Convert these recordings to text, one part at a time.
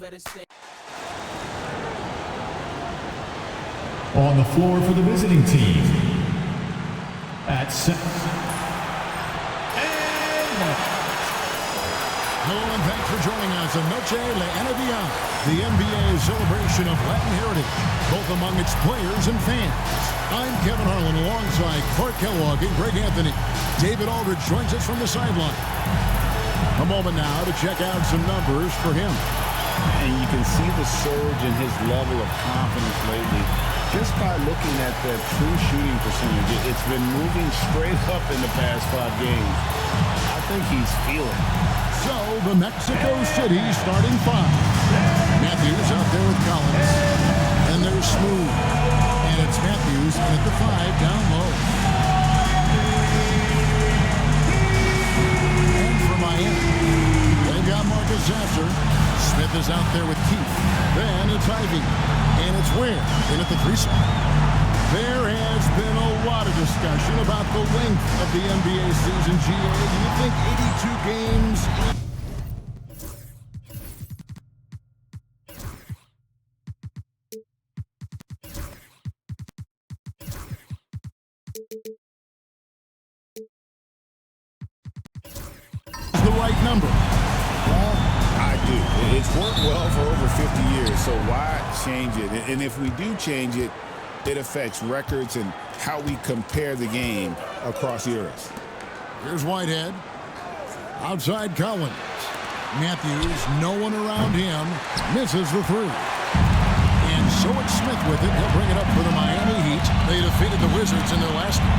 On the floor for the visiting team at Hello and thanks for joining us on Noche Le Anavia, the NBA celebration of Latin heritage, both among its players and fans. I'm Kevin Harlan alongside Clark Kellogg and Greg Anthony. David Aldridge joins us from the sideline. A moment now to check out some numbers for him. And you can see the surge in his level of confidence lately just by looking at the true shooting percentage. It's been moving straight up in the past 5 games. I think he's feeling it. So, the Mexico City starting 5. Matthews out there with Collins. And they're smooth. And it's Matthews at the 5 down low. And for Miami, they've got Marcus Sasser. Smith is out there with Keith. Then it's Ivy. And it's Ware in at the 3 spot. There has been a lot of discussion about the length of the NBA season, GA. Do you think 82 games... is the right number? Well, I do. It's worked well for over 50 years, so why change it? And if we do change it, it affects records and how we compare the game across eras. Here's Whitehead. Outside Collins. Matthews, no one around him, misses the 3. And so it's Smith with it. He'll bring it up for the Miami Heat. They defeated the Wizards in their last one.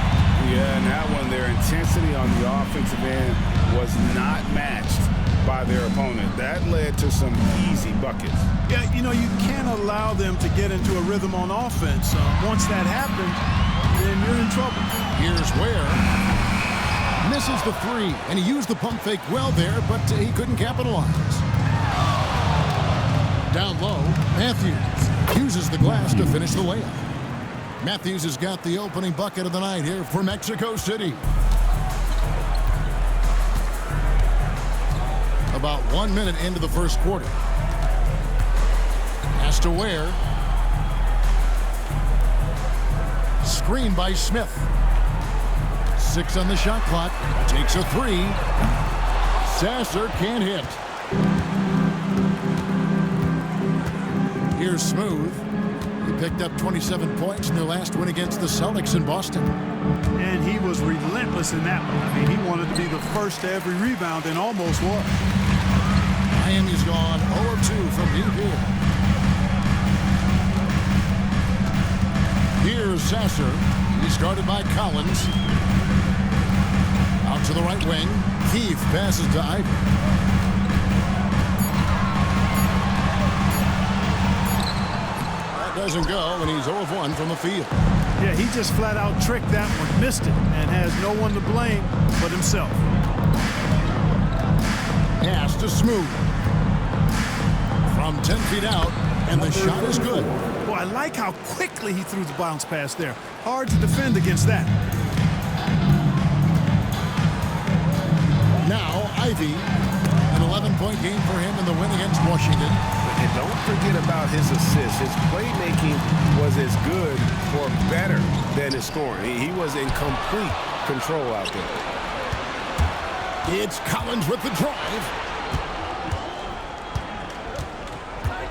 Yeah, and that one, their intensity on the offensive end was not matched by their opponent. That led to some easy buckets. Yeah, you know, you can't allow them to get into a rhythm on offense. Once that happens, then you're in trouble. Here's Ware. Misses the 3, and he used the pump fake well there, but he couldn't capitalize. Down low, Matthews uses the glass to finish the layup. Matthews has got the opening bucket of the night here for Mexico City. About 1 minute into the first quarter. Has to Ware. Screen by Smith. 6 on the shot clock. Takes a 3. Sasser can't hit. Here's Smooth. He picked up 27 points in their last win against the Celtics in Boston. And he was relentless in that one. I mean, he wanted to be the first to every rebound and almost was. Miami's gone 0-2 from deep here. Here's Sasser. He's guarded by Collins. Out to the right wing. Keith passes to Ivy. That doesn't go, and he's 0 of 1 from the field. Yeah, he just flat out tricked that one, missed it, and has no one to blame but himself. Pass to Smooth. From 10 feet out, and the shot is good. Well, I like how quickly he threw the bounce pass there. Hard to defend against that. Now, Ivy, an 11-point game for him in the win against Washington. And don't forget about his assists. His playmaking was as good or better than his scoring. He was in complete control out there. It's Collins with the drive.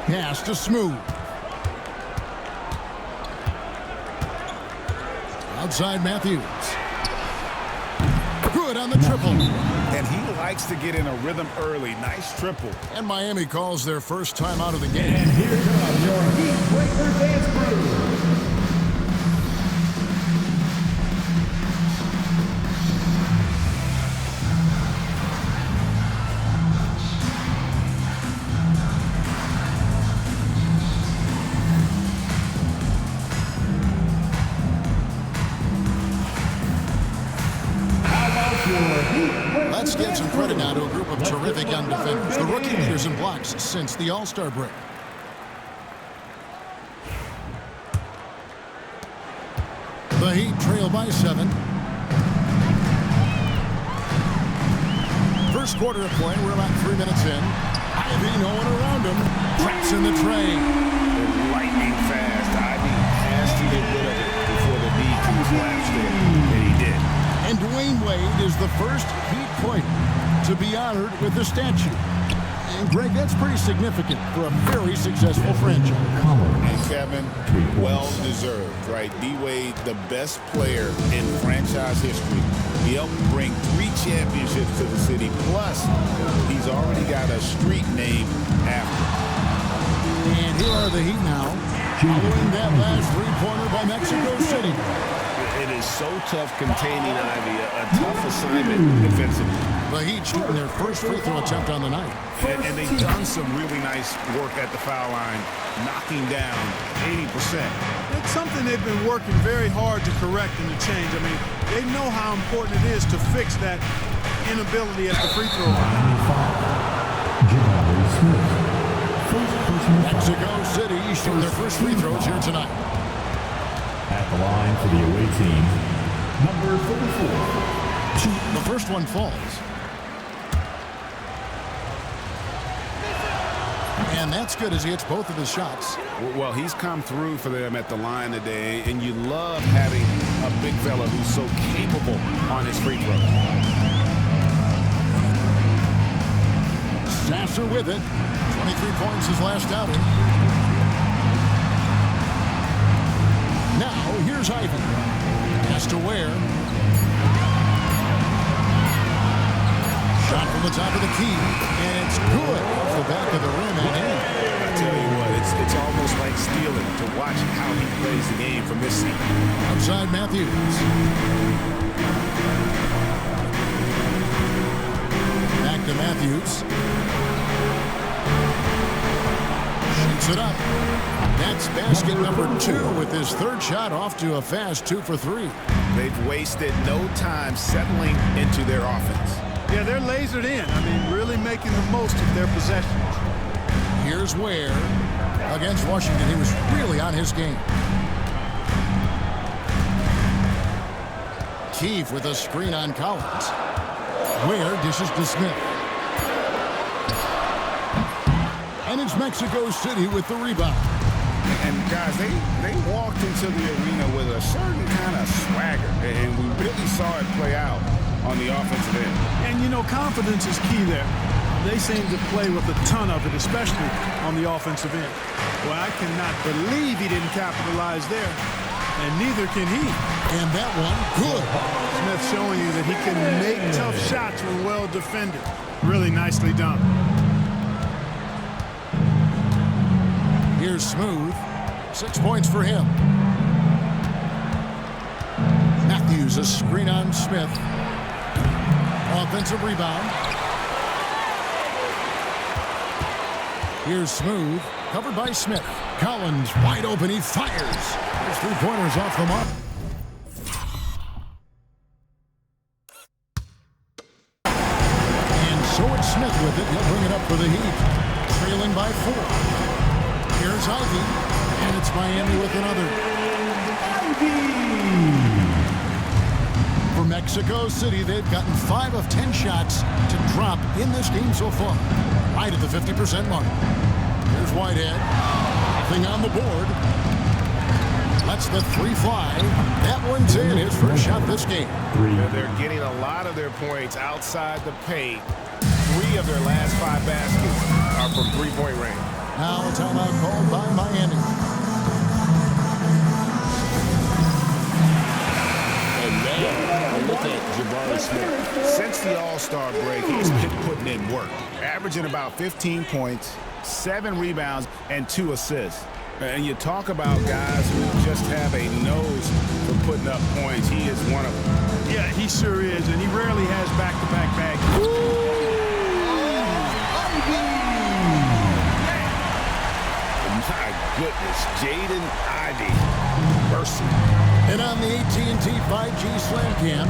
Pass to Smooth. Outside Matthews. Good on the triple. And he likes to get in a rhythm early. Nice triple. And Miami calls their first time out of the game. And here comes your Heat Breaker dance crew. Let's give some credit now to a group of terrific young defenders, the rookie leaders in blocks since the All-Star break. The Heat trail by 7. First quarter of play, we're about 3 minutes in. Ivy, no one around him. Traps in the tray. They're lightning fast. Ivy has to get rid of it before the knee can collapse there, and he did. And Dwayne Wade is the first Heat player to be honored with the statue. And Greg, that's pretty significant for a very successful franchise. And Kevin, well deserved, right? D-Wade, the best player in franchise history. He helped bring 3 championships to the city. Plus, he's already got a street named after him. And here are the Heat now, following that last three-pointer by Mexico City. It is so tough containing Ivy, a tough assignment defensively. The Heat shooting their first free throw attempt on the night. And they've done some really nice work at the foul line, knocking down 80%. It's something they've been working very hard to correct and to change. I mean, they know how important it is to fix that inability at the free throw line. Mexico City shooting their first free throws here tonight. At the line for the away team, number 34. The first one falls. And that's good as he hits both of his shots. Well, he's come through for them at the line today, and you love having a big fella who's so capable on his free throw. Sasser with it. 23 points his last outing. Now, here's Ivy. Has to wear. Shot from the top of the key, and it's good off the back of the rim and in. I tell you what, it's almost like stealing to watch how he plays the game from this seat. Outside Matthews. Back to Matthews. Shoots it up. That's basket number 2 with his third shot off to a fast 2 for 3. They've wasted no time settling into their offense. Yeah, they're lasered in. I mean, really making the most of their possessions. Here's Ware. Against Washington, he was really on his game. Keefe with a screen on Collins. Ware dishes to Smith. And it's Mexico City with the rebound. And guys, they walked into the arena with a certain kind of swagger, and we really saw it play out on the offensive end. And, you know, confidence is key there. They seem to play with a ton of it, especially on the offensive end. Well, I cannot believe he didn't capitalize there, and neither can he. And that one, good. Smith showing you that he can make tough shots when well defended. Really nicely done. Here's Smooth. 6 points for him. Matthews, a screen on Smith. Offensive rebound. Here's Smooth. Covered by Smith. Collins wide open. He fires. His 3-pointers off the mark. And so it's Smith with it. He'll bring it up for the Heat. Trailing by 4. Here's Ivy, and it's Miami with another. For Mexico City, they've gotten 5 of 10 shots to drop in this game so far, right at the 50% mark. Here's Whitehead, nothing on the board. Lets the 3 fly. That one's in, his first shot this game. They're getting a lot of their points outside the paint. 3 of their last 5 baskets are from 3-point range. Now a timeout called by Miami. And now, look at Jabari Smith. Since the All-Star break, he's been putting in work, averaging about 15 points, 7 rebounds, and 2 assists. And you talk about guys who just have a nose for putting up points. He is one of them. Yeah, he sure is, and he rarely has back-to-back bags. My goodness, Jaden Ivey. Mercy. And on the AT&T 5G Slam Cam,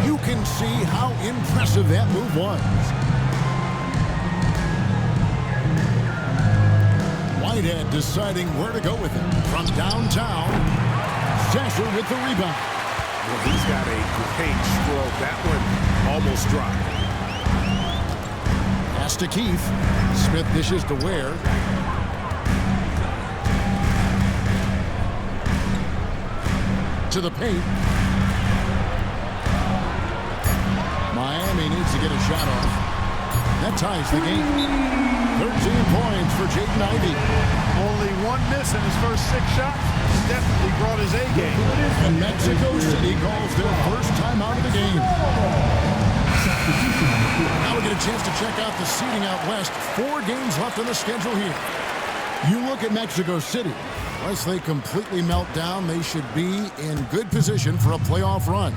you can see how impressive that move was. Whitehead deciding where to go with it. From downtown, Sasser with the rebound. Well, he's got a great stroke. That one almost dropped. Pass to Keith. Smith dishes to Ware. To the paint. Miami needs to get a shot off. That ties the game. 13 points for Jaden Ivey. Only one miss in his first 6 shots. Definitely brought his A game. And Mexico City calls their first time out of the game. Now we get a chance to check out the seeding out west. 4 games left on the schedule here. You look at Mexico City. Unless they completely melt down, they should be in good position for a playoff run.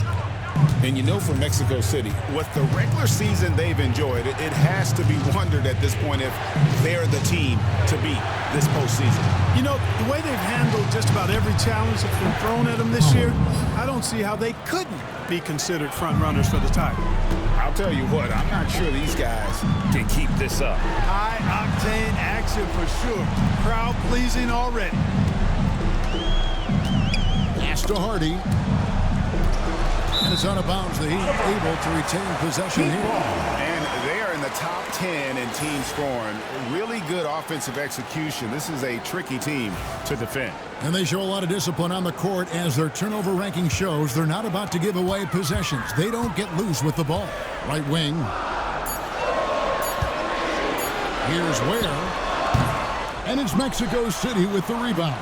And you know, for Mexico City, with the regular season they've enjoyed, it has to be wondered at this point if they're the team to beat this postseason. You know, the way they've handled just about every challenge that's been thrown at them this year, I don't see how they couldn't be considered front runners for the title. I'll tell you what, I'm not sure these guys can keep this up. High-octane action for sure. Crowd-pleasing already. Pass to Hardy. And it's out of bounds. The Heat able to retain possession here. And they are in the top 10 in team scoring. Really good offensive execution. This is a tricky team to defend. And they show a lot of discipline on the court as their turnover ranking shows. They're not about to give away possessions. They don't get loose with the ball. Right wing. Here's Ware. And it's Mexico City with the rebound.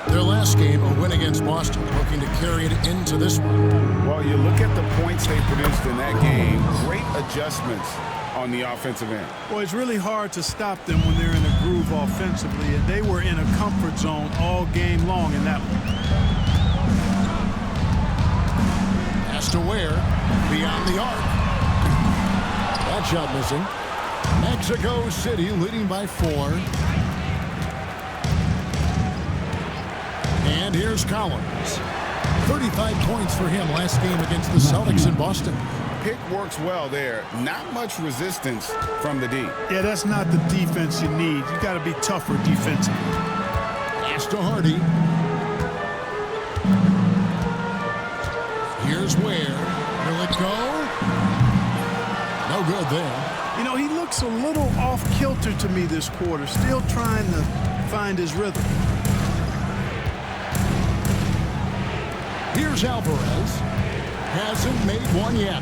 Their last game, a win against Boston, looking to carry it into this one. Well, you look at the points they produced in that game. Great adjustments on the offensive end. Well, it's really hard to stop them when they're in a groove offensively, and they were in a comfort zone all game long in that one. Pass to Ware, beyond the arc. That shot missing. Mexico City leading by 4. And here's Collins. 35 points for him last game against the Celtics in Boston. Pick works well there. Not much resistance from the D. Yeah, that's not the defense you need. You got to be tougher defensively. Pass to Hardy. Here's Ware. Will it go? No good there. You know, he looks a little off-kilter to me this quarter. Still trying to find his rhythm. Here's Alvarez. Hasn't made one yet.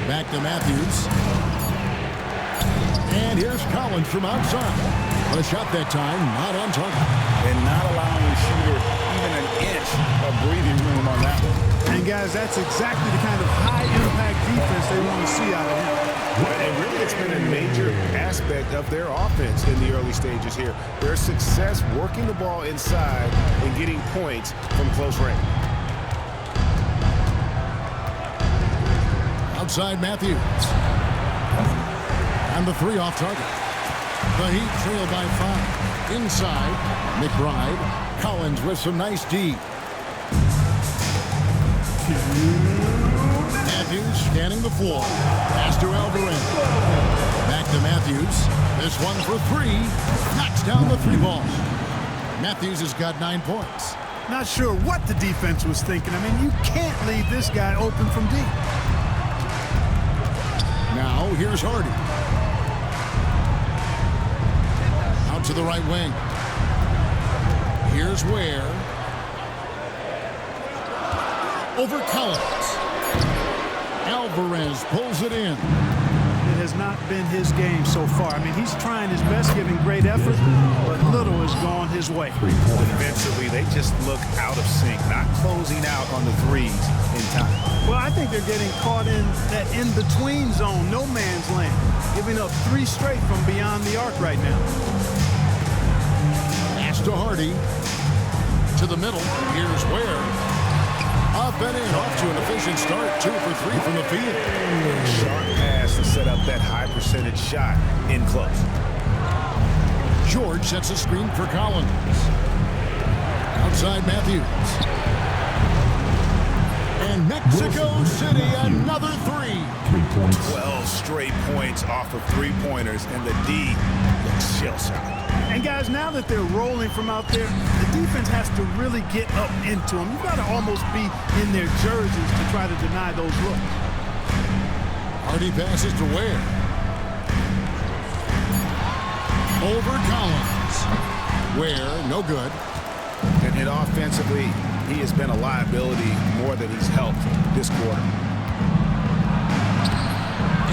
Back to Matthews. And here's Collins from outside. A shot that time, not on target. And not allowing the shooter even an inch of breathing room on that one. And guys, that's exactly the kind of high-impact defense they want to see out of him. And really, it's been a major aspect of their offense in the early stages here. Their success working the ball inside and getting points from close range. Outside Matthews. And the 3 off target. The Heat trail by 5. Inside, McBride. Collins with some nice D. Matthews scanning the floor. Pass to Alvarez. Back to Matthews. This one for 3. Knocks down the 3 ball. Matthews has got 9 points. Not sure what the defense was thinking. I mean, you can't leave this guy open from deep. Now here's Hardy. Out to the right wing. Here's Ware. Over Collins. Alvarez pulls it in. It has not been his game so far. I mean, he's trying his best, giving great effort, but little has gone his way. Defensively, they just look out of sync, not closing out on the threes in time. Well, I think they're getting caught in that in-between zone, no man's land, giving up 3 straight from beyond the arc right now. Pass to Hardy. To the middle. Here's Ware. Up and in, off to an efficient start. 2 for 3 from the field. Sharp pass to set up that high percentage shot in close. George sets a screen for Collins. Outside Matthews. And Mexico City, another 3. points. 12 straight points off of three-pointers, and the D looks shell-shocked. And guys, now that they're rolling from out there, the defense has to really get up into them. You've got to almost be in their jerseys to try to deny those looks. Hardy passes to Ware. Over Collins. Ware, no good. And offensively, he has been a liability more than he's helped this quarter.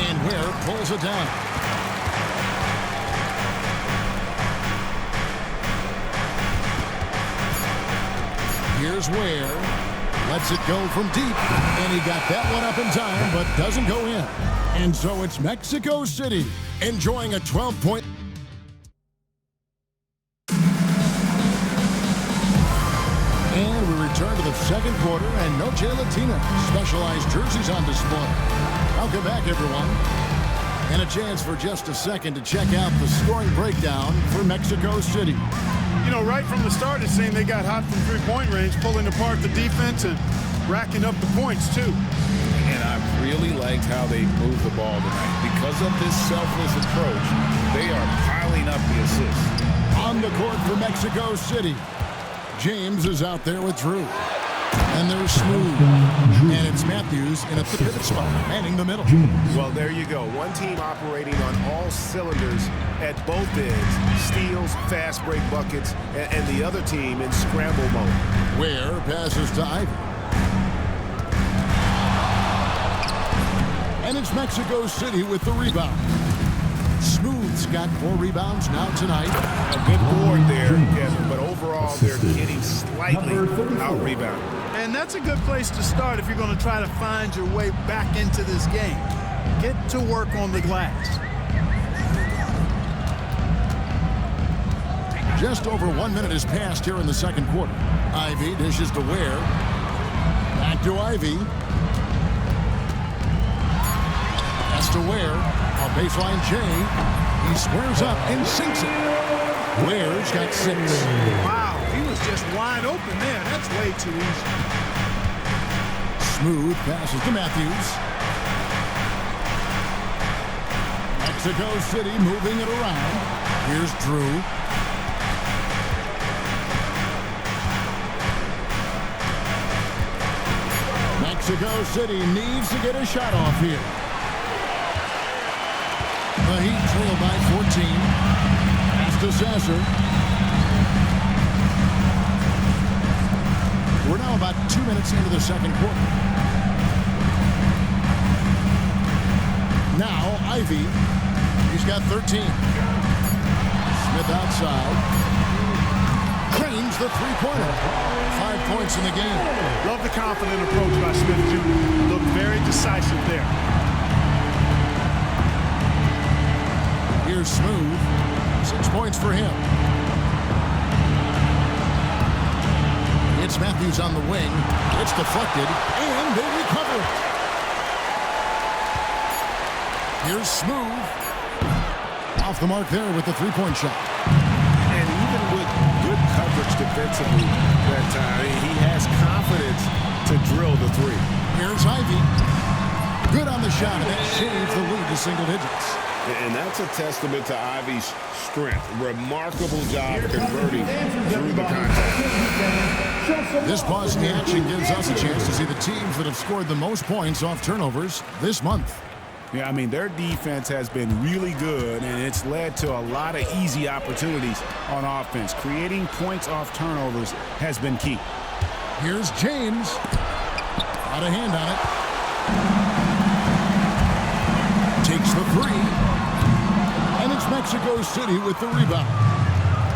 And Ware pulls it down. Here's Ware. Lets it go from deep. And he got that one up in time, but doesn't go in. And so it's Mexico City enjoying a 12-point. And we return to the second quarter, and Noche Latina specialized jerseys on display. Welcome back, everyone. And a chance for just a second to check out the scoring breakdown for Mexico City. You know, right from the start, it seemed they got hot from three-point range, pulling apart the defense and racking up the points, too. And I really liked how they moved the ball tonight. Because of this selfless approach, they are piling up the assists. On the court for Mexico City, James is out there with Drew. And there's Smooth. And it's Matthews in a pivot spot, manning the middle. Well, there you go. One team operating on all cylinders at both ends. Steals, fast break buckets, and the other team in scramble mode. Ware passes to Ivy. And it's Mexico City with the rebound. Smooth's got 4 rebounds now tonight. A good board there, Kevin, but overall they're getting slightly out-rebounded. And that's a good place to start if you're going to try to find your way back into this game. Get to work on the glass. Just over 1 minute has passed here in the second quarter. Ivy dishes to Ware. Back to Ivy. Pass to Ware. A baseline J. He squares up and sinks it. Ware's got 6. Wow, he was just wide open there. That's way too easy. Smooth passes to Matthews. Mexico City moving it around. Here's Drew. Mexico City needs to get a shot off here. The Heat trail by 14. Pass to Sasser. We're now about 2 minutes into the second quarter. Now Ivy. He's got 13. Smith outside. Cranes the three-pointer. 5 points in the game. Love the confident approach by Smith Jr. Looked very decisive there. Here's Smooth. 6 points for him. It's Matthews on the wing. It's deflected, and they recover it. Here's Smooth. Off the mark there with the three-point shot. And even with good coverage defensively that time, he has confidence to drill the three. Here's Ivy. Good on the shot, and that shaves the lead to single digits. And that's a testament to Ivy's strength. Remarkable job converting through the contact. This pause in the action gives us a chance to see the teams that have scored the most points off turnovers this month. Yeah, I mean, their defense has been really good, and it's led to a lot of easy opportunities on offense. Creating points off turnovers has been key. Here's James. Got a hand on it. Takes the three. And it's Mexico City with the rebound.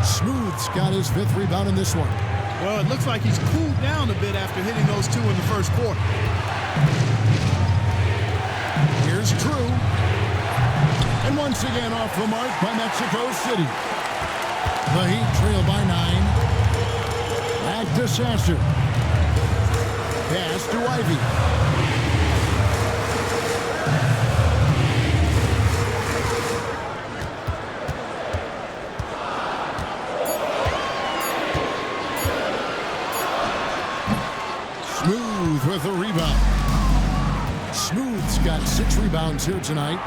Smooth's got his 5th rebound in this one. Well, it looks like he's cooled down a bit after hitting those 2 in the first quarter. Here's Drew. And once again off the mark by Mexico City. The Heat trail by 9. Back to Sasser. Pass to Ivy. Smooth with the rebound. Smooth's got 6 rebounds here tonight.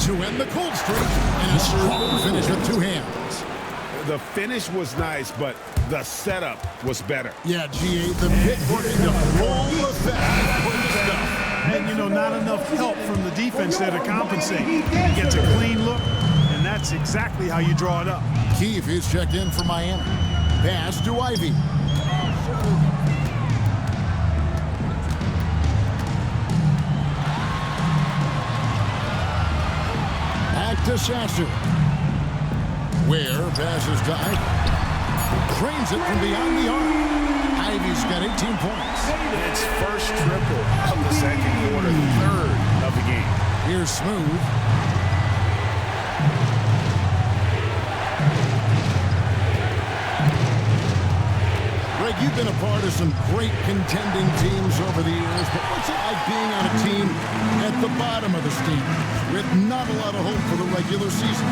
To end the cold streak, and a strong finish with 2 hands. The finish was nice, but the setup was better. Yeah, G8, the pit working the full effect. And, you know, not enough help from the defense there to compensate. He gets a clean look, and that's exactly how you draw it up. Keefe is checked in for Miami. Pass to Ivy. Back to Sasser. Ware passes to Ivy. Trains it from beyond the arc. Ivy's got 18 points. It's first triple of the second quarter, third of the game. Here's Smooth. Greg, you've been a part of some great contending teams over the years, but what's it like being on a team at the bottom of the standings with not a lot of hope for the regular season?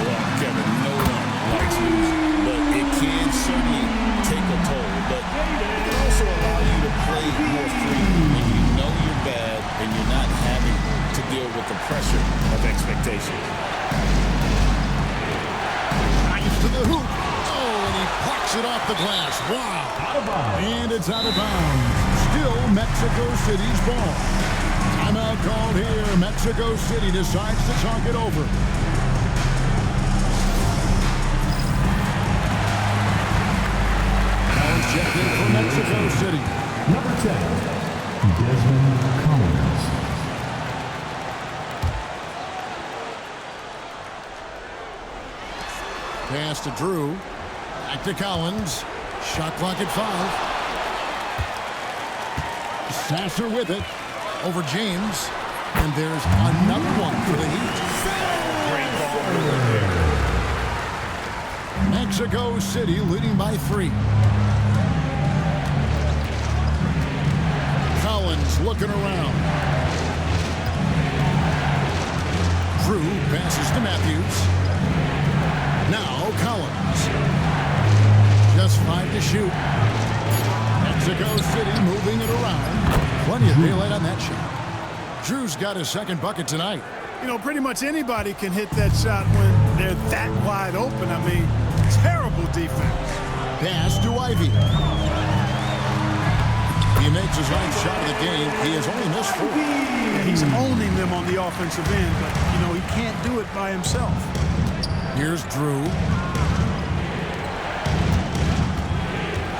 Well, Kevin, no one likes losing, but it can certainly take a toll. But it can also allow you to play more freely when you know you're bad and you're not having to deal with the pressure of expectation. Nice to the hoop. Oh, and he plucks it off the glass. Wow. And it's out of bounds. Still Mexico City's ball. Timeout called here. Mexico City decides to talk it over. Check in for Mexico City. Number 10, Desmond Collins. Pass to Drew. Back to Collins. Shot clock at 5. Sasser with it. Over James. And there's another one for the Heat. Great ball there. Mexico City leading by 3. Collins looking around. Drew passes to Matthews. Now Collins. Just 5 to shoot. Mexico City moving it around. Plenty of daylight on that shot. Drew's got his second bucket tonight. You know, pretty much anybody can hit that shot when they're that wide open. I mean, terrible defense. Pass to Ivy. He makes his ninth shot of the game. He has only missed 4. Yeah, he's owning them on the offensive end, but, you know, he can't do it by himself. Here's Drew.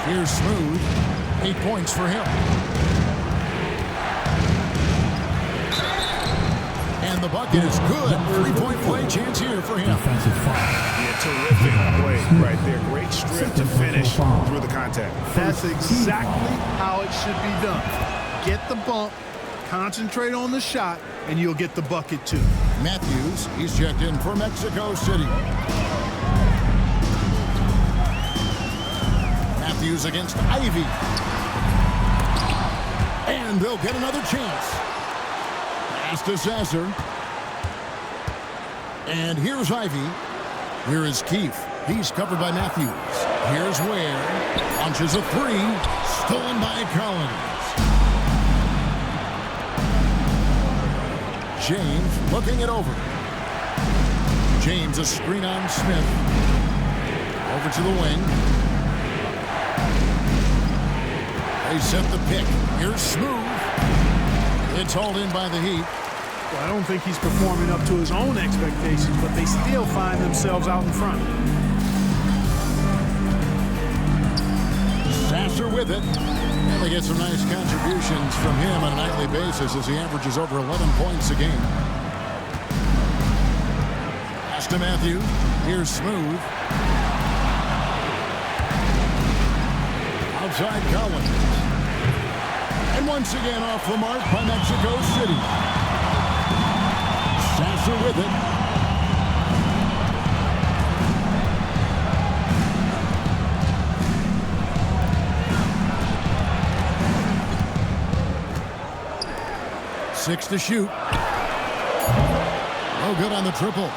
Here's Smooth. 8 points for him. And the bucket is good. 3-point play chance here for him. Defensive foul. Yeah, terrific play right there. Great strip to finish through the contact. That's exactly how it should be done. Get the bump, concentrate on the shot, and you'll get the bucket too. Matthews, he's checked in for Mexico City. Matthews against Ivy. And they'll get another chance. Pass to Sasser. And here's Ivy. Here is Keefe. He's covered by Matthews. Here's Ware. Launches a 3. Stolen by Collins. James looking it over. James a screen on Smith. Over to the wing. They set the pick. Here's Smooth. It's hauled in by the Heat. Well, I don't think he's performing up to his own expectations, but they still find themselves out in front. Sasser with it. And they get some nice contributions from him on a nightly basis as he averages over 11 points a game. Pass to Matthew. Here's Smooth. Outside Collins. And once again off the mark by Mexico City. Sasser with it. Six to shoot. Oh, good on the triple.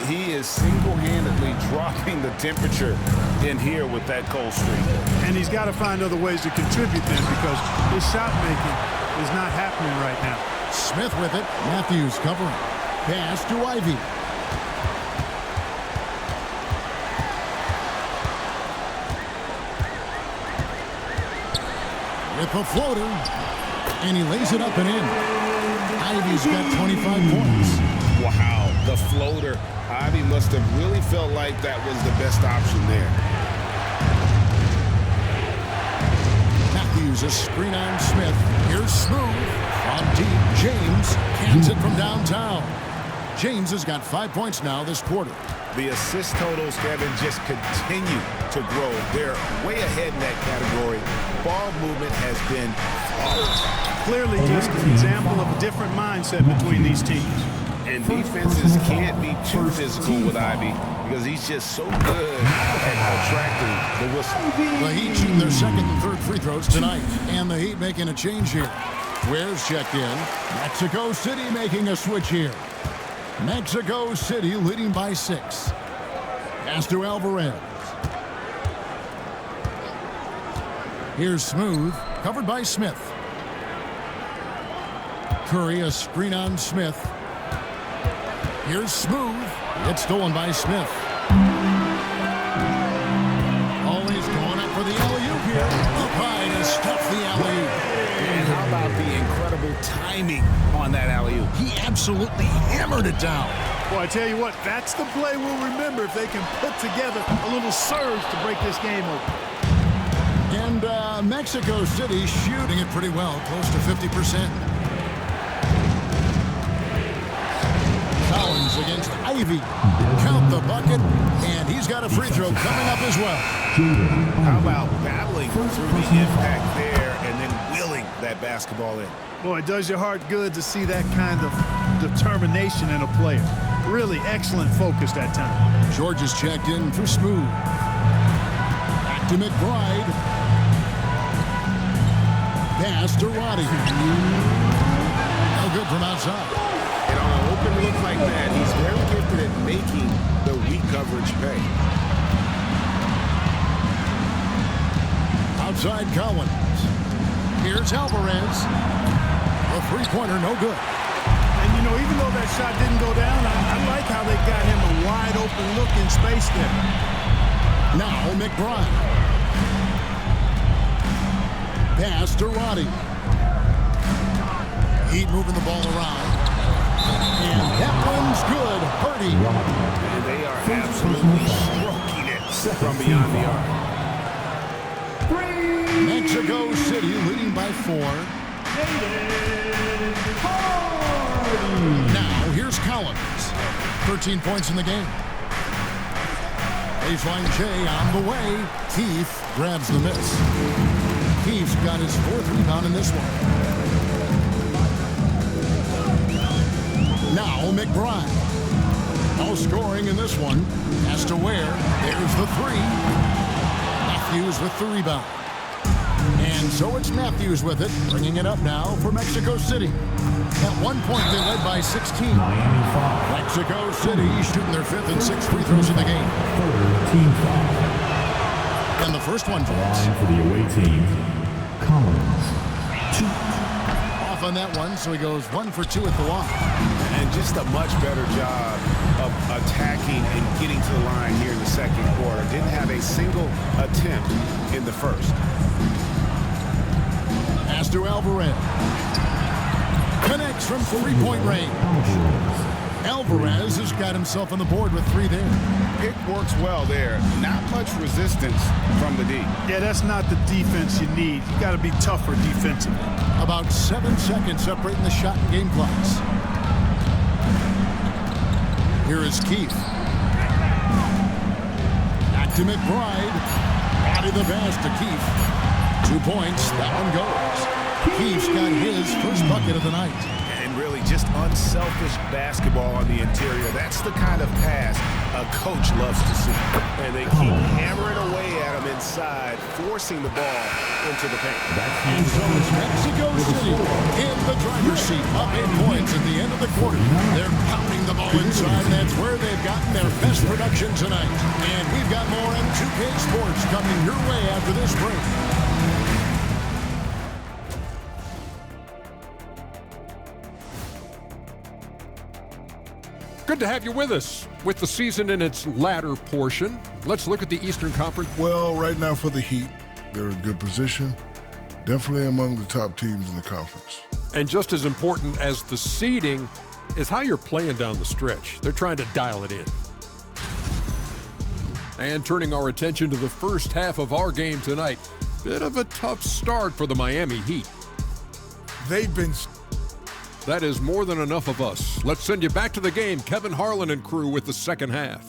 He is single-handedly dropping feeling the temperature in here with that cold streak. And he's got to find other ways to contribute then, because his shot making is not happening right now. Smith with it. Matthews covering. Pass to Ivy. With a floater. And he lays it up and in. Ivy's got 25 points. Wow, the floater. Ivy must have really felt like that was the best option there. Matthews, a screen on Smith. Here's Smooth. On deep, James cans it from downtown. James has got 5 points now this quarter. The assist totals, Kevin, just continue to grow. They're way ahead in that category. Ball movement has been flawless. Clearly just an example of a different mindset between these teams. And defenses can't be too physical with Ivy because he's just so good at attracting the whistle. The Heat shooting their second and third free throws tonight. And the Heat making a change here. Ware's checked in. Mexico City making a switch here. Mexico City leading by 6. Pass to Alvarez. Here's Smooth, covered by Smith. Curry, a screen on Smith. Here's Smooth. It's stolen by Smith. Always going up for the alley-oop here. Up high to stuff the alley-oop. And how about the incredible timing on that alley-oop? He absolutely hammered it down. Boy, I tell you what, that's the play we'll remember if they can put together a little surge to break this game open. And Mexico City shooting it pretty well, close to 50%. Collins against Ivy. Count the bucket, and he's got a free throw coming up as well. How about battling through the impact there and then willing that basketball in? Boy, it does your heart good to see that kind of determination in a player. Really excellent focus that time. George is checked in for Smooth. Back to McBride. Pass to Roddy. No good from outside. And on an open look like that, he's very gifted at making the weak coverage pay. Outside Collins. Here's Alvarez. A three-pointer, no good. And, you know, even though that shot didn't go down, I like how they got him a wide-open look in space there. Now McBride. Pass to Roddy. Heat moving the ball around. And that one's good. Purdy. And they are absolutely stroking it from beyond the arc. Mexico City leading by 4. Now here's Collins. 13 points in the game. Baseline J on the way. Keith grabs the miss. Keith's got his 4th rebound in this one. Now McBride. No scoring in this one. Has to Ware. There's the 3. Matthews with the rebound. And so it's Matthews with it, bringing it up now for Mexico City. At one point, they led by 16. Mexico City shooting their 5th and 6th free throws in the game. Team foul. And the first one falls. Line for the away team, Collins. Off on that one, so he goes 1 for 2 at the line. And just a much better job of attacking and getting to the line here in the second quarter. Didn't have a single attempt in the first. Pass to Alvarez. Connects from 3-point range. Alvarez has got himself on the board with 3 there. Pick works well there. Not much resistance from the D. Yeah, that's not the defense you need. You got to be tougher defensively. About 7 seconds separating the shot and game clocks. Here is Keith. Back to McBride. Body the pass to Keith. 2 points. That one goes. Keith's got his first bucket of the night. And really just unselfish basketball on the interior. That's the kind of pass a coach loves to see. And they keep hammering away at him inside, forcing the ball into the paint. And so is Mexico City in the driver's seat, up 8 points at the end of the quarter. They're pounding the ball inside, and that's where they've gotten their best production tonight. And we've got more M2K Sports coming your way after this break. Good to have you with us. With the season in its latter portion, let's look at the Eastern Conference. Well, right now for the Heat, they're in good position. Definitely among the top teams in the conference. And just as important as the seeding is how you're playing down the stretch. They're trying to dial it in. And turning our attention to the first half of our game tonight, bit of a tough start for the Miami Heat. They've been... That is more than enough of us. Let's send you back to the game. Kevin Harlan and crew with the second half.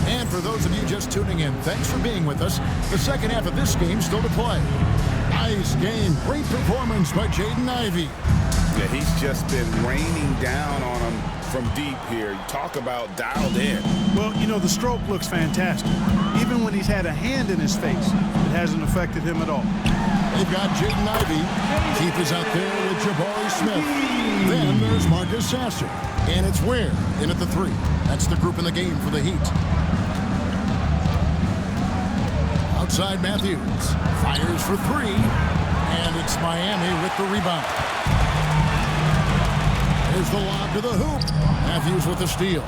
And for those of you just tuning in, thanks for being with us. The second half of this game still to play. Nice game. Great performance by Jaden Ivey. Yeah, he's just been raining down on him from deep here. Talk about dialed in. Well, you know, the stroke looks fantastic. Even when he's had a hand in his face, it hasn't affected him at all. They've got Jaden Ivey. Keith is out there with Jabari Smith. Then there's Marcus Sasser. And it's Ware in at the 3. That's the group in the game for the Heat. Outside Matthews. Fires for 3. And it's Miami with the rebound. There's the lob to the hoop. Matthews with the steal.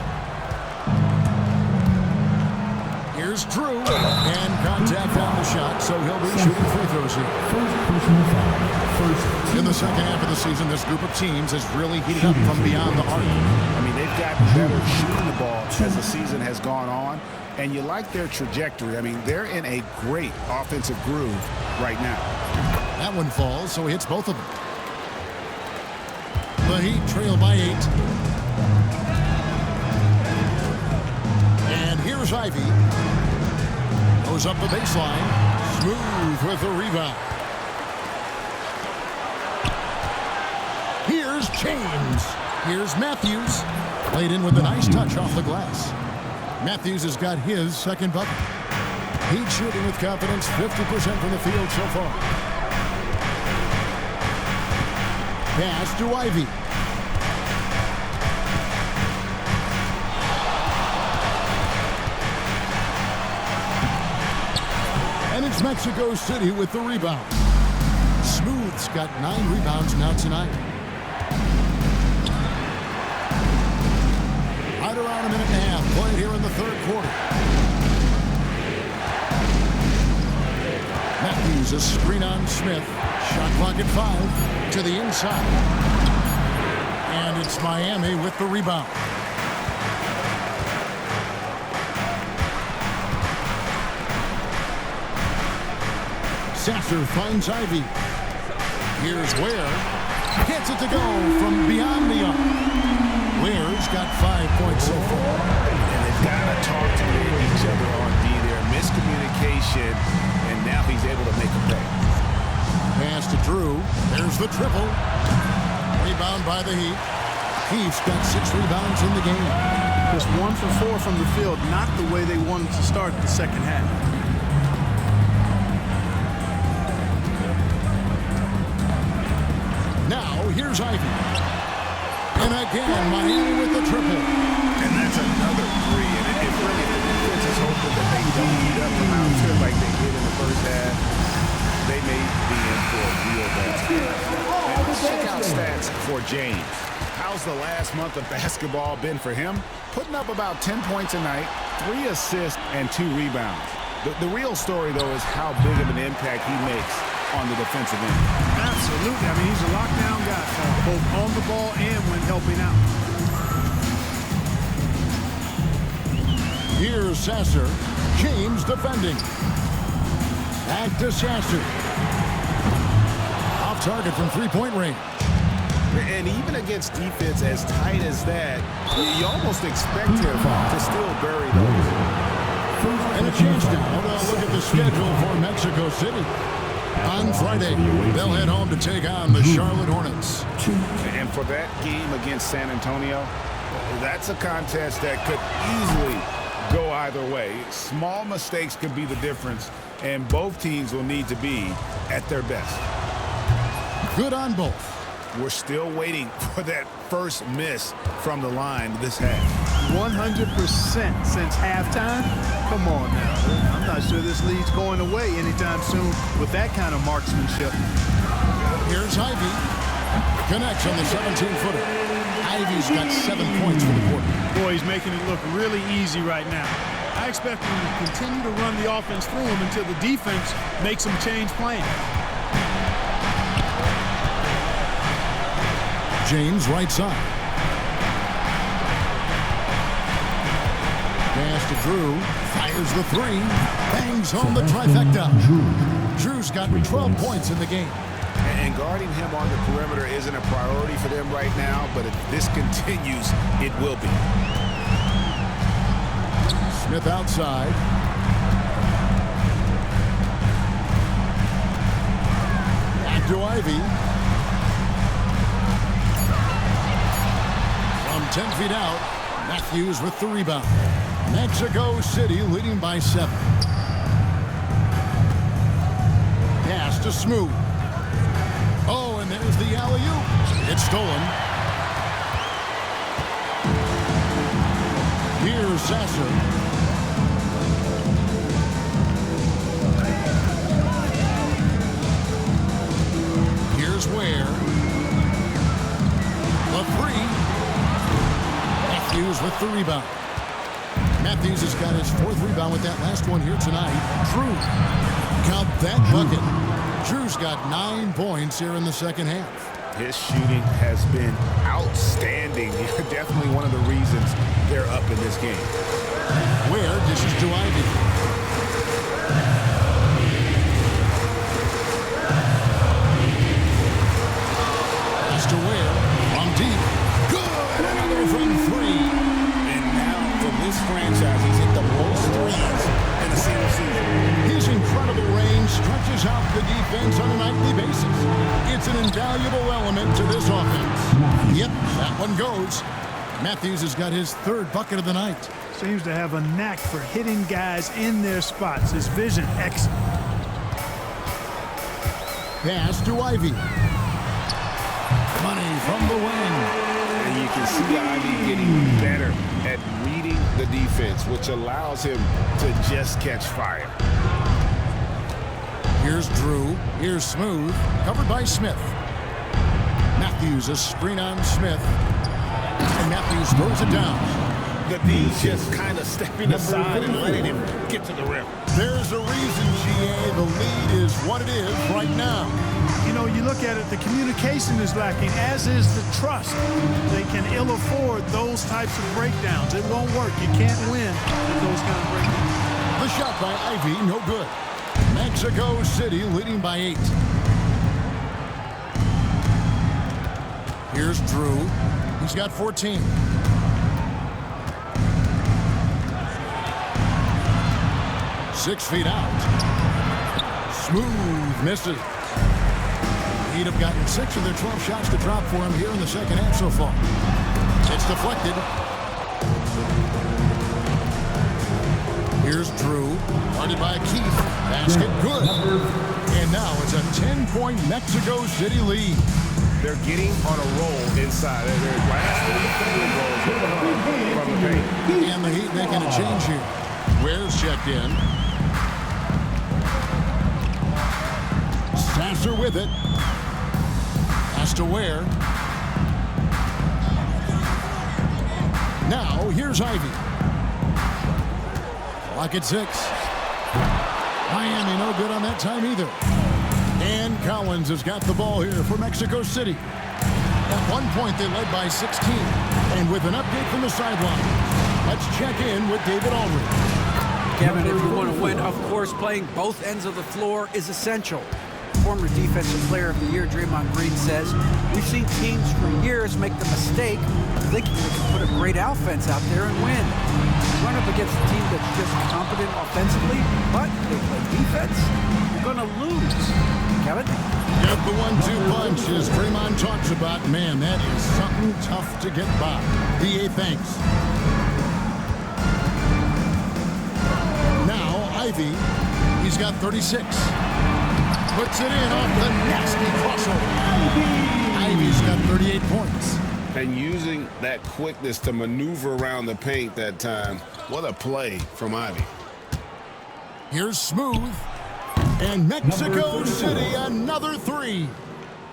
Here's Drew. And contact on the shot, so he'll be shooting free throws here. In the second half of the season, this group of teams has really heated up from beyond the arc. I mean, they've gotten better shooting the ball as the season has gone on, and you like their trajectory. I mean, they're in a great offensive groove right now. That one falls, so he hits both of them. The Heat trail by 8. And here's Ivey. Goes up the baseline. Smooth with the rebound. Here's James. Here's Matthews. Played in with a nice touch off the glass. Matthews has got his second bucket. Heat shooting with confidence, 50% from the field so far. Pass to Ivey. And it's Mexico City with the rebound. Smooth's got 9 rebounds now tonight. Right around a minute and a half played here in the third quarter. Matthews, a screen on Smith. Shot clock at 5 to the inside. And it's Miami with the rebound. Sasser finds Ivey. Here's Ware. Gets it to go from beyond the arc. Ware's got 5 points so far. And they've got to talk to each other on D there. Miscommunication, and now he's able to make a play. Pass to Drew. There's the triple. Rebound by the Heat. Heat's got 6 rebounds in the game. Just 1 for 4 from the field, not the way they wanted to start the second half. Now, here's Ivey. And again, Miami with the triple. And that's another 3. And it really, the defense is hoping that they don't beat up from out here like they did in the first half. They may be in for a real bad spot. And let's check out stats for James. How's the last month of basketball been for him? Putting up about 10 points a night, 3 assists, and 2 rebounds. The real story, though, is how big of an impact he makes on the defensive end. Absolutely. I mean, he's a lockdown guy, both on the ball and when helping out. Here's Sasser. James defending. Back to Sasser. Off target from three-point range. And even against defense as tight as that, you almost expect him to still bury those. And a chance now to look at the schedule for Mexico City. On Friday, they'll head home to take on the Charlotte Hornets. And for that game against San Antonio, that's a contest that could easily go either way. Small mistakes could be the difference, and both teams will need to be at their best. Good on both. We're still waiting for that first miss from the line this half. 100% since halftime? Come on now. I'm not sure this lead's going away anytime soon with that kind of marksmanship. Here's Ivy. Connects on the 17-footer. Ivy's got 7 points for the quarter. Boy, he's making it look really easy right now. I expect him to continue to run the offense through him until the defense makes him change plans. James right side. Pass to Drew. Fires the three. Bangs home the trifecta. Drew's got 12 points in the game. And guarding him on the perimeter isn't a priority for them right now, but if this continues, it will be. Smith outside. Back to Ivy. From 10 feet out, Matthews with the rebound. Mexico City leading by 7. Pass to Smooth. Oh, and there's the alley-oop. It's stolen. Here's Sasser. Here's Ware. The three. Matthews with the rebound. Matthews has got his 4th rebound with that last one here tonight. Drew. Count that bucket. Drew's got 9 points here in the second half. His shooting has been outstanding. Definitely one of the reasons they're up in this game. Ware dishes to Ivy. Pass to Ware. From deep. Good! Another from 3. And now for this franchise, he's hit the most threes in a single season. His incredible range stretches out the defense on a nightly basis. It's an invaluable element to this offense. Yep, that one goes. Matthews has got his 3rd bucket of the night. Seems to have a knack for hitting guys in their spots. His vision, excellent. Pass to Ivy. Money from the wing. And you can see Ivy getting better at reading the defense, which allows him to just catch fire. Here's Drew. Here's Smooth. Covered by Smith. Matthews, a screen on Smith. And Matthews throws it down. The D's just kind of stepping aside and letting him get to the rim. There's a reason, GA. The lead is what it is right now. You know, you look at it, the communication is lacking, as is the trust. They can ill afford those types of breakdowns. It won't work. You can't win with those kind of breakdowns. The shot by Ivy, no good. Mexico City leading by 8. Here's Drew. He's got 14. Six feet out. Smooth misses. He'd have gotten 6 of their 12 shots to drop for him here in the second half so far. It's deflected. Here's Drew. Guarded by Keith. Basket good. And now it's a 10-point Mexico City lead. They're getting on a roll inside. They're from the paint. And the Heat making a change here. Ware's checked in. Sasser with it. Pass to Ware. Now, here's Ivy. Clock at 6. Miami no good on that time either. And Collins has got the ball here for Mexico City. At one point, they led by 16. And with an update from the sideline, let's check in with David Aldridge. Kevin, if you want to win, of course, playing both ends of the floor is essential. Former Defensive Player of the Year Draymond Green says, we've seen teams for years make the mistake of thinking they can put a great offense out there and win. run up against a team that's just competent offensively, but they play defense, you're going to lose. Kevin? Get the 1-2 punch as Draymond talks about. Man, that is something tough to get by. BA thanks. Now, Ivy, he's got 36. Puts it in off the nasty crossover. Ivy's got 38 points. And using that quickness to maneuver around the paint that time. What a play from Ivy. Here's Smooth. And Mexico City, another three.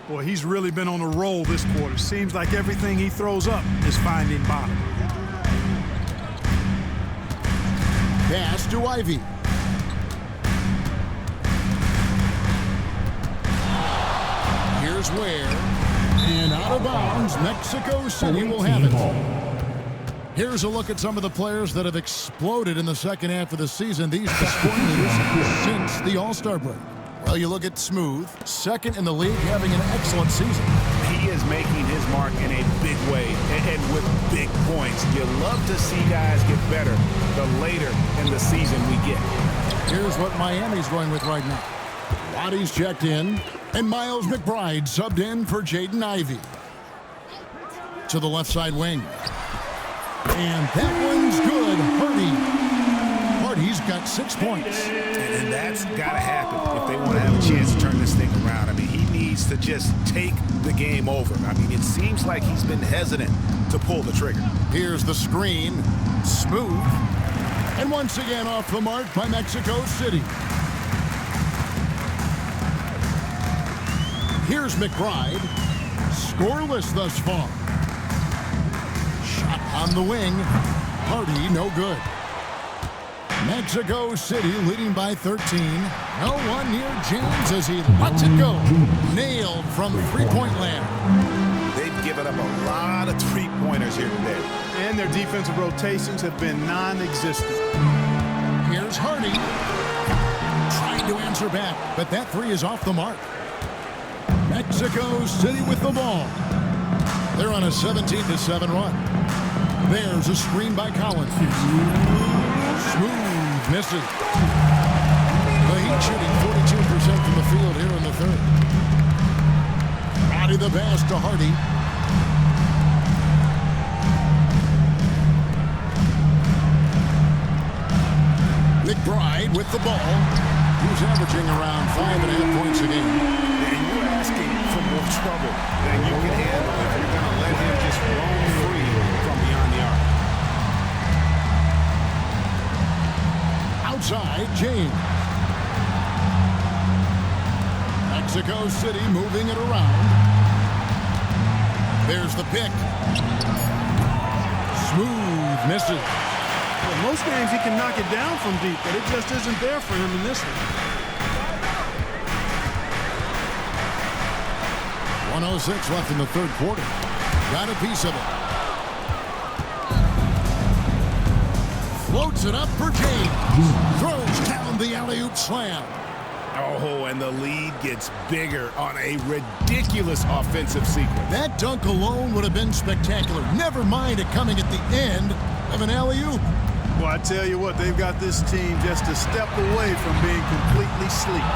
Boy, he's really been on a roll this quarter. Seems like everything he throws up is finding bottom. Pass to Ivy. Here's Ware. And out of bounds, Mexico City will have it. Here's a look at some of the players that have exploded in the second half of the season. These scoring leaders since the All-Star break. Well, you look at Smooth, second in the league, having an excellent season. He is making his mark in a big way and with big points. You love to see guys get better the later in the season we get. Here's what Miami's going with right now. Waddy's checked in, and Miles McBride subbed in for Jaden Ivey. To the left side wing. And that one's good. Hardy's got 6 points. And that's got to happen if they want to have a chance to turn this thing around. I mean, he needs to just take the game over. I mean, it seems like he's been hesitant to pull the trigger. Here's the screen. Smooth. And once again off the mark by Mexico City. Here's McBride. Scoreless thus far. Shot on the wing. Hardy, no good. Mexico City leading by 13. No one near James as he lets it go. Nailed from three-point land. They've given up a lot of three-pointers here today. And their defensive rotations have been non-existent. Here's Hardy. Trying to answer back, but that three is off the mark. Mexico City with the ball. They're on a 17-7 run. There's a screen by Collins. Smooth misses. The Heat shooting 42% from the field here in the third. Body the pass to Hardy. McBride with the ball. He's averaging around 5.5 points a game. And you're asking for more trouble than you can handle if you're going to let him just roam free from beyond the arc. Outside, James. Mexico City moving it around. There's the pick. Smooth misses. Well, most games he can knock it down from deep, but it just isn't there for him in this one. 1:06 left in the third quarter. Got a piece of it. Floats it up for James. Throws down the alley-oop slam. Oh, and the lead gets bigger on a ridiculous offensive sequence. That dunk alone would have been spectacular. Never mind it coming at the end of an alley-oop. Well, I tell you what, they've got this team just a step away from being completely asleep.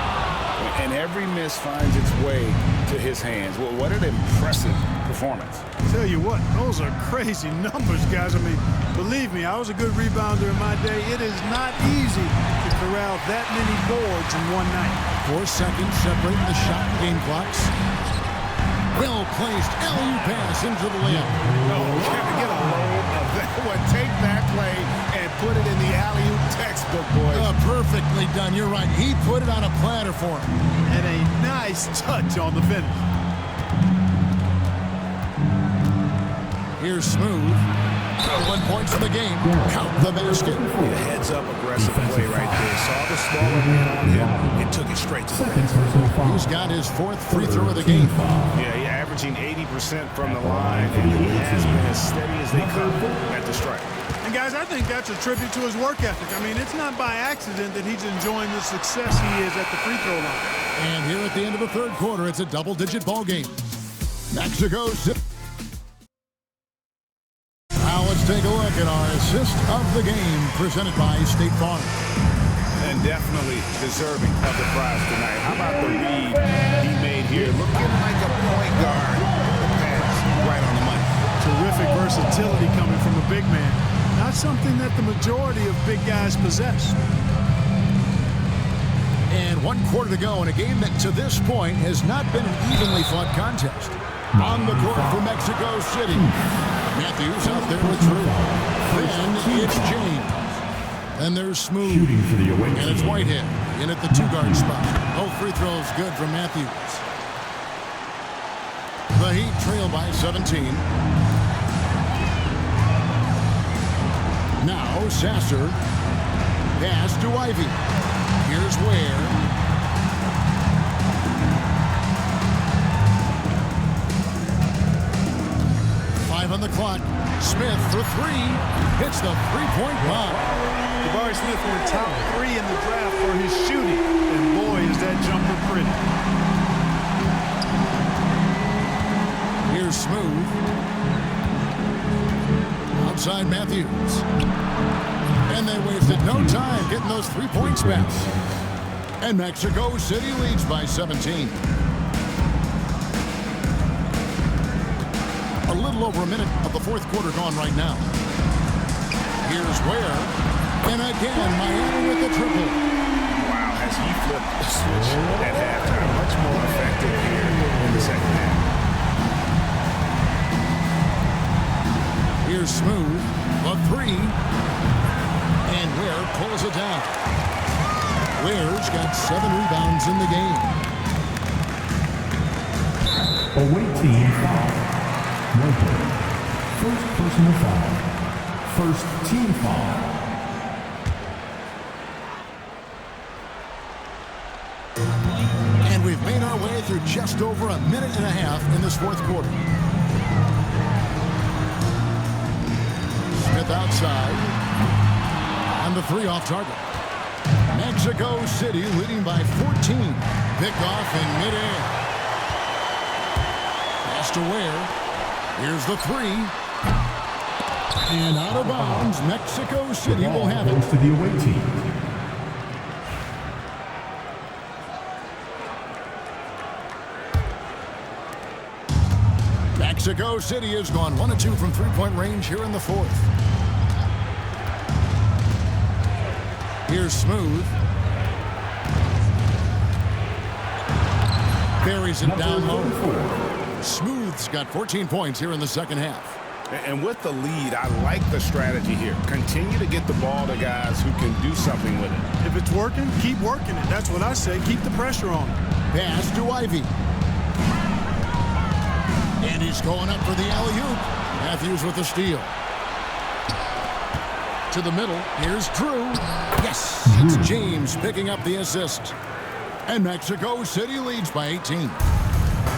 And every miss finds its way to his hands. Well, what an impressive performance. Tell you what, those are crazy numbers, guys. I mean, believe me, I was a good rebounder in my day. It is not easy to corral that many boards in one night. 4 seconds separating the shot and game clocks. Well placed alley-oop pass into the layup. No, get a load of that one. Take that play and put it in the alley-oop textbook, boys. Perfectly done. You're right. He put it on a platter for him. And a nice touch on the finish. Here's Smooth. 1 point in the game. Count the basket. A heads-up aggressive play right there. Saw the smaller man on him and took it straight to the rim. He's got his 4th free throw of the game. Yeah, he's averaging 80% from the line, and he has been as steady as they come at the stripe. And guys, I think that's a tribute to his work ethic. I mean, it's not by accident that he's enjoying the success he is at the free throw line. And here at the end of the third quarter, it's a double-digit ball game. Mexico City. Now let's take a look look at our assist of the game presented by State Farm. And definitely deserving of the prize tonight. How about the read he made here? Looking like a point guard. The pass right on the money. Terrific versatility coming from a big man. Not something that the majority of big guys possess. And 1 quarter to go in a game that to this point has not been an evenly fought contest. On the court for Mexico City. Matthews out there with Drew. Then it's James. And there's Smooth. Shooting for the away And it's team. Whitehead in at the 2-guard spot. Both free throws good from Matthews. The Heat trail by 17. Now Sasser. Pass to Ivy. Here's Ware. On the clock. Smith for 3. Hits the three-point bomb. Jabari Smith went top 3 in the draft for his shooting. And boy, is that jumper pretty. Here's Smooth. Outside Matthews. And they wasted no time getting those 3 points back. And Mexico City leads by 17. A little over a minute of the fourth quarter gone right now. Here's Ware. And again, Miami with the triple. Wow, has he flipped the switch at halftime? Much more effective here in the second half. Here's Smooth. A 3. And Ware pulls it down. Ware's got 7 rebounds in the game. Away team foul. No play. First personal foul. First team foul. And we've made our way through just over a minute and a half in this fourth quarter. Smith outside. And the 3 off target. Mexico City leading by 14. Pick off in midair. Pass to Ware. Here's the 3. And out of bounds, Mexico City will have it. Goes to the away team. Mexico City has gone 1 of 2 from three-point range here in the fourth. Here's Smooth. Buries it down low. Smooth's got 14 points here in the second half. And with the lead, I like the strategy here. Continue to get the ball to guys who can do something with it. If it's working, keep working it. That's what I say. Keep the pressure on it. Pass to Ivy. And he's going up for the alley-oop. Matthews with the steal. To the middle. Here's Drew. Yes, it's James picking up the assist. And Mexico City leads by 18.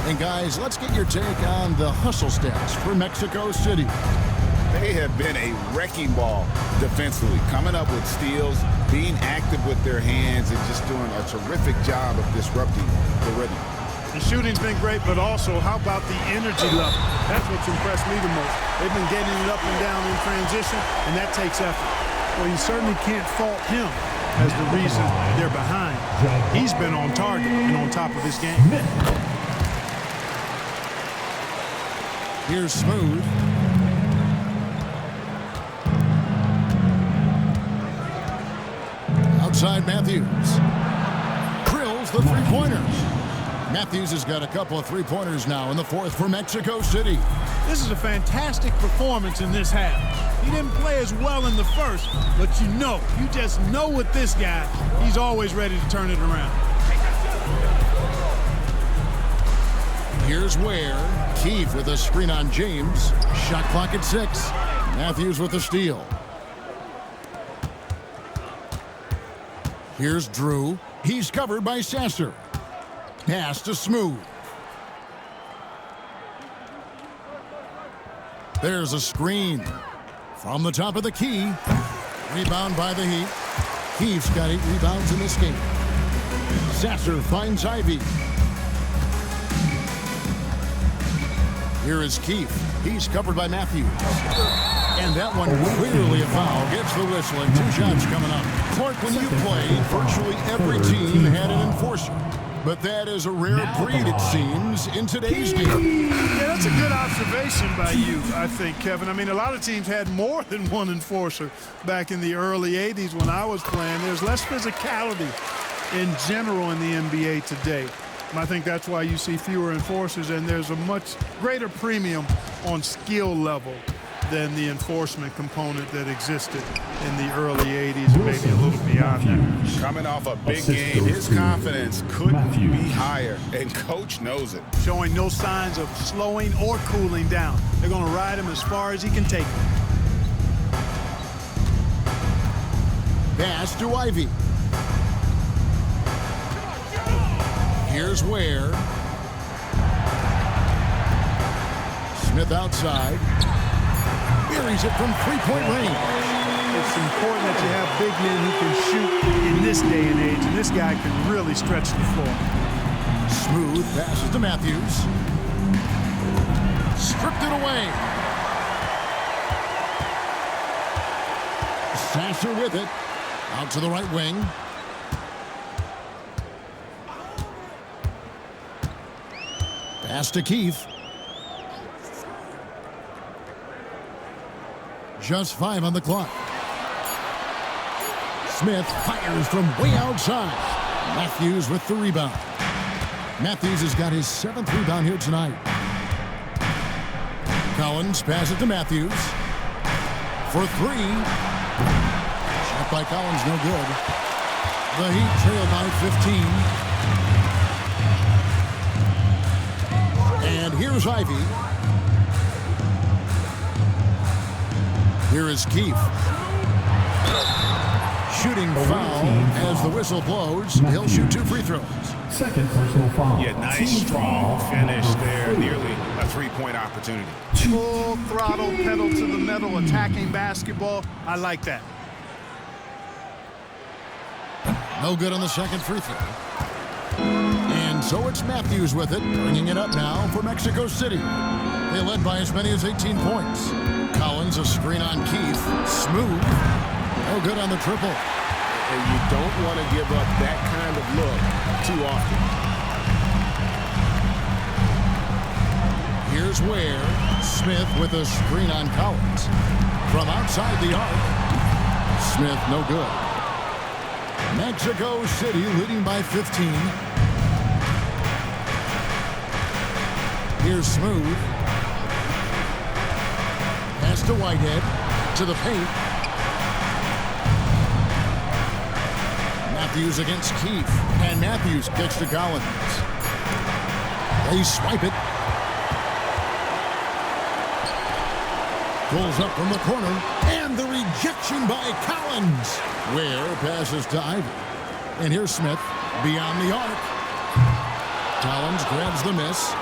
And guys, let's get your take on the hustle stats for Mexico City. They have been a wrecking ball defensively, coming up with steals, being active with their hands, and just doing a terrific job of disrupting the rhythm. The shooting's been great, but also, how about the energy level? That's what's impressed me the most. They've been getting it up and down in transition, and that takes effort. Well, you certainly can't fault him as the reason they're behind. He's been on target and on top of his game. Here's Smooth. Outside Matthews. Drills the three-pointers. Matthews has got a couple of three-pointers now in the fourth for Mexico City. This is a fantastic performance in this half. He didn't play as well in the first, but you just know with this guy, he's always ready to turn it around. Here's Ware. Keith with a screen on James. Shot clock at 6. Matthews with a steal. Here's Drew. He's covered by Sasser. Pass to Smooth. There's a screen. From the top of the key. Rebound by the Heat. Keith's got 8 rebounds in this game. Sasser finds Ivy. Here is Keith. He's covered by Matthews. And that one clearly a foul. Gets the whistle and 2 shots coming up. Clark, when you played, virtually every team had an enforcer. But that is a rare breed, it seems, in today's game. Yeah, that's a good observation by you, I think, Kevin. I mean, a lot of teams had more than one enforcer back in the early 80s when I was playing. There's less physicality in general in the NBA today. And I think that's why you see fewer enforcers, and there's a much greater premium on skill level than the enforcement component that existed in the early 80s, and maybe a little beyond that. Coming off a big game, his confidence couldn't be higher, and coach knows it. Showing no signs of slowing or cooling down. They're going to ride him as far as he can take him. Pass to Ivy. Here's Ware. Smith outside. Buries it from 3-point range. It's important that you have big men who can shoot in this day and age, and this guy can really stretch the floor. Smooth passes to Matthews. Stripped it away. Sasser with it. Out to the right wing. Pass to Keith. Just 5 on the clock. Smith fires from way outside. Matthews with the rebound. Matthews has got his 7th rebound here tonight. Collins passes it to Matthews. For 3. Shot by Collins, no good. The Heat trail by 15. And here's Ivy. Here is Keith. Shooting foul as the whistle blows. He'll shoot 2 free throws. Second personal foul. Yeah, nice strong finish there. Nearly a 3-point opportunity. Full throttle, pedal to the metal, attacking basketball. I like that. No good on the second free throw. And so it's Matthews with it, bringing it up now for Mexico City. They led by as many as 18 points. Collins, a screen on Keith. Smooth. No good on the triple. And you don't want to give up that kind of look too often. Here's Ware. Smith with a screen on Collins. From outside the arc. Smith, no good. Mexico City leading by 15. Here's Smooth. Pass to Whitehead. To the paint. Matthews against Keith. And Matthews kicks to Collins. They swipe it. Pulls up from the corner. And the rejection by Collins. Ware passes to Ivy. And here's Smith beyond the arc. Collins grabs the miss.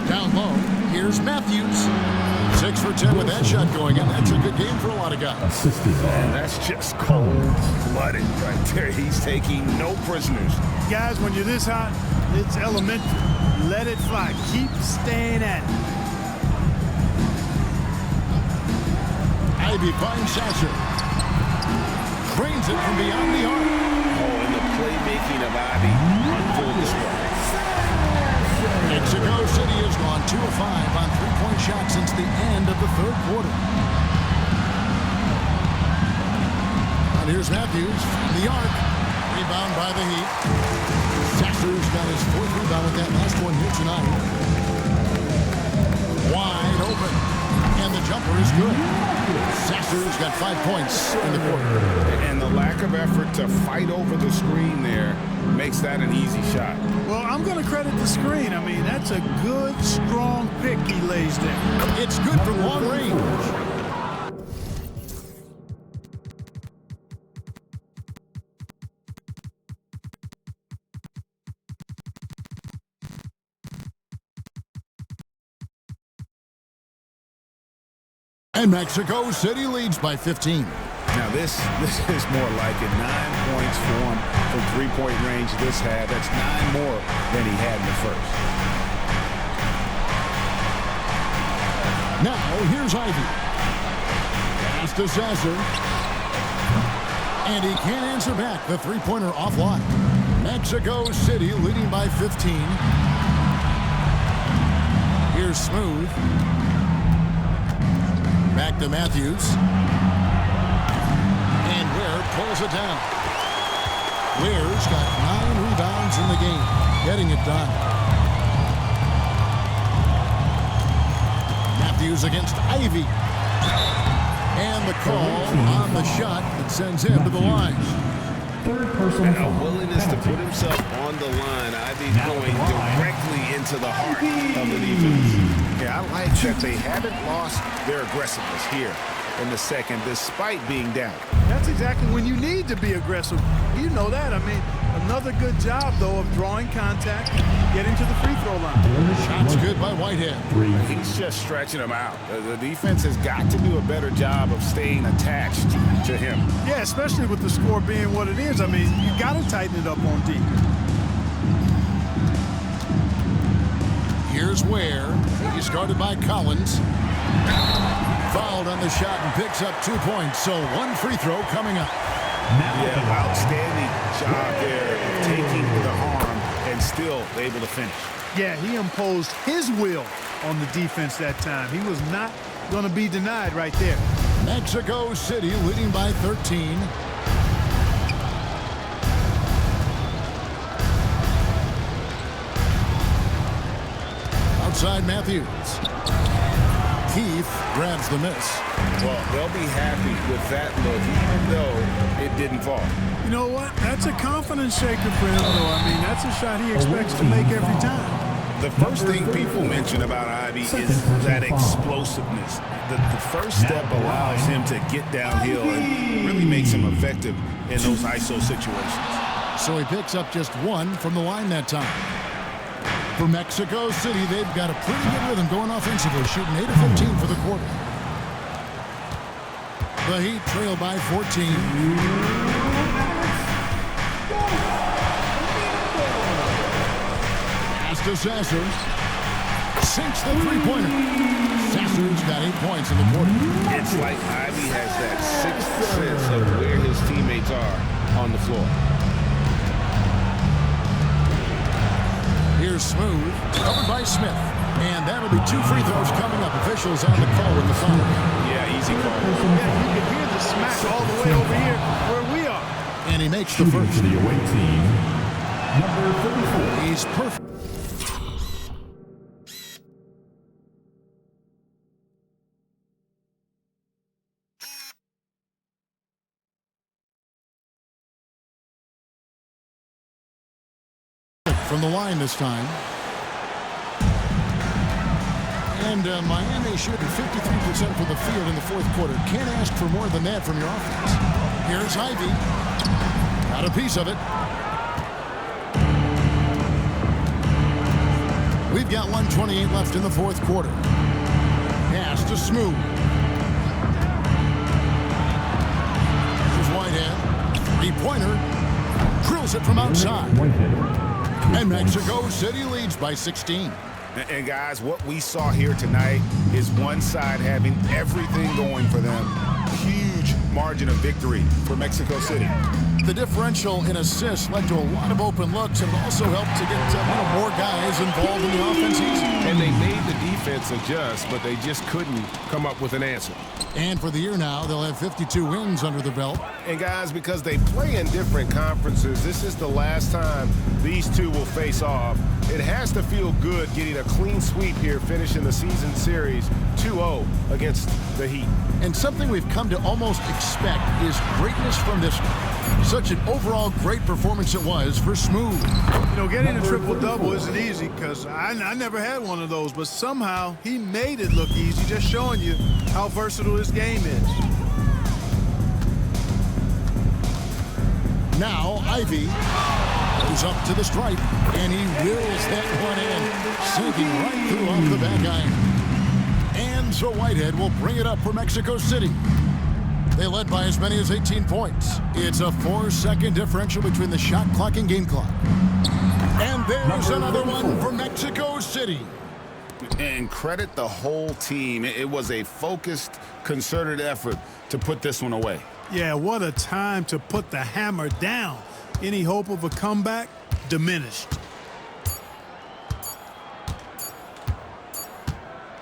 Down low. Here's Matthews. 6 for 10 with that shot going in. That's a good game for a lot of guys. And that's just cold-blooded right there. He's taking no prisoners. Guys, when you're this hot, it's elementary. Let it fly. Keep staying at it. Ivy finds Sasser. Cranes it from beyond the arc. Oh, and the playmaking of Ivy on full display. Mexico City has gone 2 of 5 on 3-point shots since the end of the 3rd quarter. And here's Matthews from the arc. Rebound by the Heat. Sasser's got his 4th rebound with that last one here tonight. Wide open. And the jumper is good. Sasser's got 5 points in the quarter. And the lack of effort to fight over the screen there makes that an easy shot. Well, I'm going to credit the screen. I mean, that's a good, strong pick he lays there. It's good from long range. And Mexico City leads by 15. Now this is more like it. 9 points for him from 3-point range this half. That's 9 more than he had in the first. Now, here's Ivy. Pass to Sasser. And he can't answer back. The three-pointer offline. Mexico City leading by 15. Here's Smooth. Back to Matthews. And Ware pulls it down. Ware's got 9 rebounds in the game. Getting it done. Matthews against Ivy. And the call on the shot that sends him to the line. And a willingness to put himself on the line. Ivy's going directly into the heart of the defense. Yeah, I like that they haven't lost their aggressiveness here in the second, despite being down. That's exactly when you need to be aggressive. You know that. I mean, another good job, though, of drawing contact, getting to the free throw line. Shot's good by Whitehead. He's just stretching him out. The defense has got to do a better job of staying attached to him. Yeah, especially with the score being what it is. I mean, you got to tighten it up on D. Here's Ware. He's guarded by Collins. Fouled on the shot and picks up 2 points. So 1 free throw coming up. Yeah, outstanding job there of taking the harm and still able to finish. Yeah, he imposed his will on the defense that time. He was not going to be denied right there. Mexico City leading by 13. Outside Matthews. Keith grabs the miss. Well, they'll be happy with that look, even though it didn't fall. You know what? That's a confidence shaker for him, though. I mean, that's a shot he expects to make every time. The first thing people mention about Ivy is that explosiveness. The first step allows him to get downhill and really makes him effective in those ISO situations. So he picks up just 1 from the line that time. For Mexico City, they've got a pretty good rhythm going offensively, shooting 8 of 15 for the quarter. The Heat trail by 14. Pass to Sasser. Sinks the three-pointer. Sasser's got 8 points in the quarter. It's like Ivy has that sixth sense of where his teammates are on the floor. Here's Smooth, covered by Smith. And that'll be 2 free throws coming up. Officials on the call in the foul. Yeah, easy call. Yeah, you can hear the smack all the way over here where we are. And he makes the first. For the away team, number 34. He's perfect. From the line this time. And Miami shooting 53% from the field in the fourth quarter. Can't ask for more than that from your offense. Here's Ivy. Got a piece of it. We've got 1:28 left in the fourth quarter. Pass to Smooth. Here's Whitehead. Three-pointer. Drills it from outside. And Mexico City leads by 16. And guys, what we saw here tonight is one side having everything going for them. Huge margin of victory for Mexico City. The differential in assists led to a lot of open looks and also helped to get more guys involved in the offense easy. And they made the defense adjust, but they just couldn't come up with an answer. And for the year now, they'll have 52 wins under the belt. And guys, because they play in different conferences, this is the last time these two will face off. It has to feel good getting a clean sweep here, finishing the season series 2-0 against the Heat. And something we've come to almost expect is greatness from this one. Such an overall great performance it was for Smooth. You know, getting a triple-double isn't easy because I never had one of those, but somehow he made it look easy, just showing you how versatile his game is. Now Ivy goes up to the stripe, and he wills that one in, sinking right through off the back iron. And so Whitehead will bring it up for Mexico City. They led by as many as 18 points. It's a 4-second differential between the shot clock and game clock. And there's another one for Mexico City. And credit the whole team. It was a focused, concerted effort to put this one away. Yeah, what a time to put the hammer down. Any hope of a comeback diminished.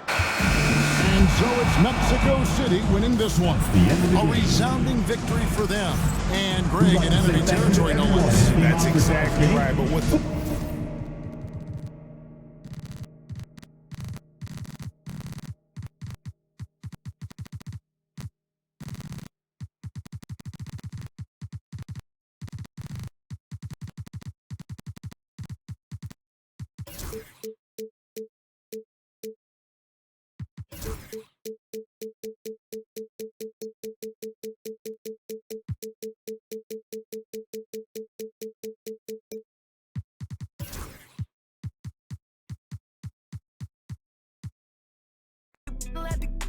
And so it's Mexico City winning this one. A resounding victory for them. And Greg in enemy territory, no less. That's exactly right. But with the Let